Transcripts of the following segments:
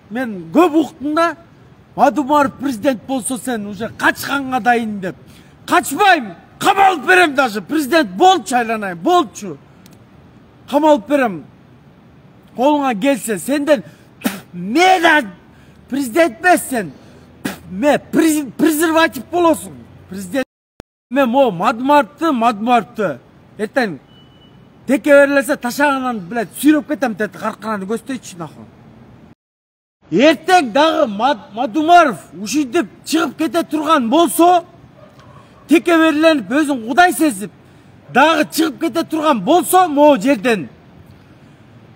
мен көп уктум да Мадумаров президент болсо сен уже качканга дайын деп. Качпайм, камалып берем даже. Президент болчу айланайын, болчу. Камалып берем. Колуңа келсе, сенден мен президент эмессен. Мен презерватив болосуң. Президент. Мен о Мадумаровду эртең теке берилсе ташаганан билет сүйрөп кетем деди, каркыраны көздөйчү нахуй. Эртең дагы Мадумаров ушинтип чыгып кете турган болсо, теке бериленип өзүн кудай сезип дагы чыгып кете турган болсо, могу жерден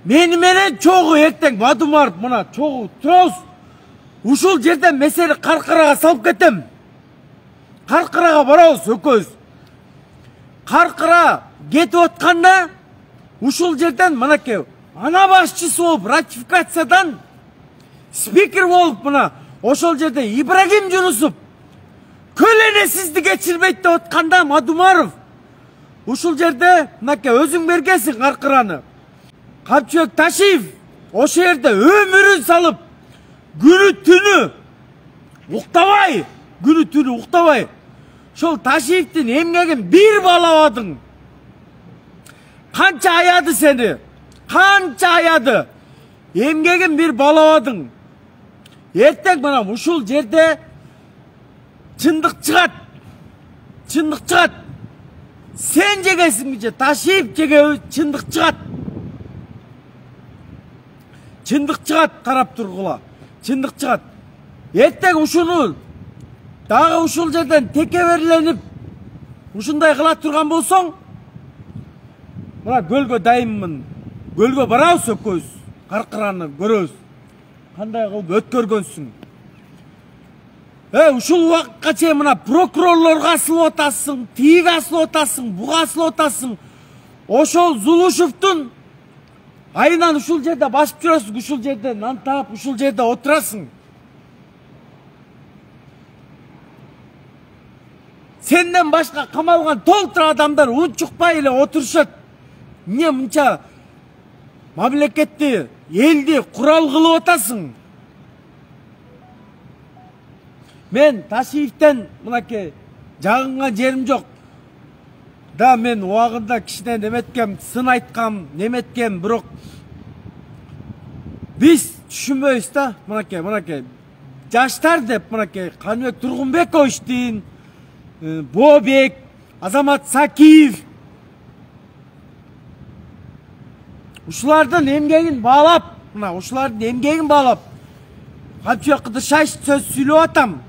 мени менен чогуу эртең Мадумаров мына чогуу турабыз. Ушул жерден месели Каркырага салып кетем. Каркырага барабыз өкөз. Каркыра кетип атканда ушул жерден мынакей ана башчысы болуп ратификациядан спикер болуп мына ошол жерде Ибрагим Жунусов көлөнесизди кечирбейт деп атканда Мадумаров ушул жерде мынакей өзүң бергенсиң Каркыраны. Капчыбек Ташиев ошол жерде өмүрүн салып күнү түнү уктабай ошол Ташиевдин эмгегин бир балабадың. Канча аяды сени? Канча аяды? Эмгегин бир балабадың. Эртең мына ушул жерде чындык чыгат. Сен жегесиңби же Ташиев жеге чындык чыгат. Карап тургула. Чындык чыгат. Эртең ушуну дагы ушул жерден теке бериленип ушундай кыла турган болсоң, мына көлгө дайынмын. Көлгө барабыз өкөз. Каркыраны көрөбүз. Кандай кылып өткөргөнсүң? Ушул убакытка чейин мына прокурорлорго асылып атасың, тиги асылып атасың, буга асылып атасың. Ошол Зулушевдун айынан ушул жерде басып жүрөсүң, ушул жерде нан таап, ушул жерде отурасың. Сенден башка камалган толтура адамдар унчукпай эле отурушат. Эмне мынча мамлекетти, элди курал кылып атасың? Мен Ташиевден мынакей жагынган жерим жок. Да мен убагында кичине неметкем, сын айткам, неметкем, бирок биз түшүнбөйбүз да, мынакей жаштар деп мынакей Каныбек Тургунбековичтин, Бобек, Азамат Сакиев ушулардын эмгегин баалап, Капчыбек Кыдыршаевич сөз сүйлөп атам.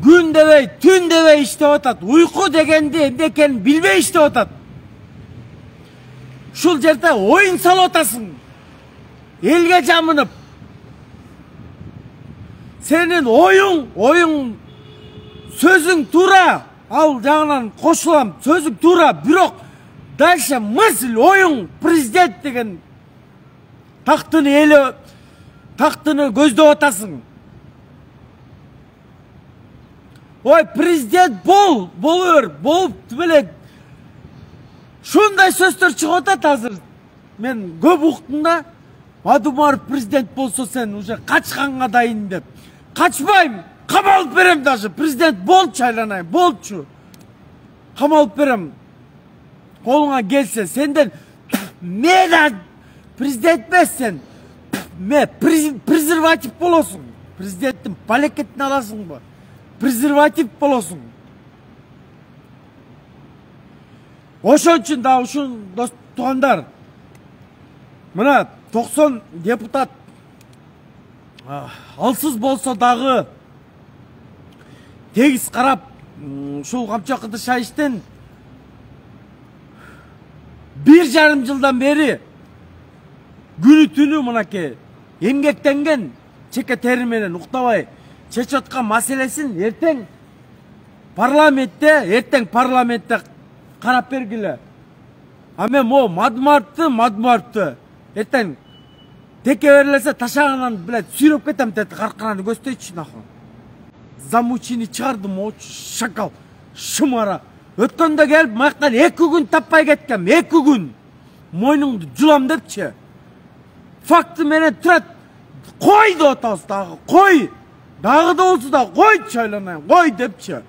Күн дебей, түн дебей иштеп атат. Уйку дегенди эмне экенин билбей иштеп атат. Ушул жерде оюн салып атасың. Элге жамынып. Сенин оюң сөзүң туура. Ал жагынан кошулам, сөзүң туура, бирок дальше мысль, оюң президент деген тактыны көздөп атасың. Ой, президент болуп беле. Шундай сөздөр чыгып атат азыр. Мен көп уктум да Мадумаров президент болсо сен уже качканга дайын деп. Качпайм, камалып берем даже. Президент болчу айланайын, болчу. Камалып берем. Колуңа келсе, сенден мен президент эмессен. Мен презерватив болосуң. Президенттин палекетин аласыңбы? Презерватив болосуң. Ошон үчүн да ушун туугандар, мына 90 депутат алсыз болсо дагы тегиз карап, ушул Капчыбек Кыдыршаевичтин 1,5 жылдан бери күнү түнү мынакей эмгектенген чеке тери менен уктабай чечип аткан маселесин эртең парламентте карап бергиле. А мен могу Мадумаровду эртең теке берилсе ташаганан билет сүйрөп кетем деди, каркыраны көздөйчү нахуй. Замучини чыгардым, о шакал, шымара. Өткөндө келип маяктан 2 күн таппай кеткем, 2 күн. Мойнуңду жулам депчи. Факты менен турат. Koy da atası дағы, қой. Дағы да olsa da koy çaylanayım, koy депчі.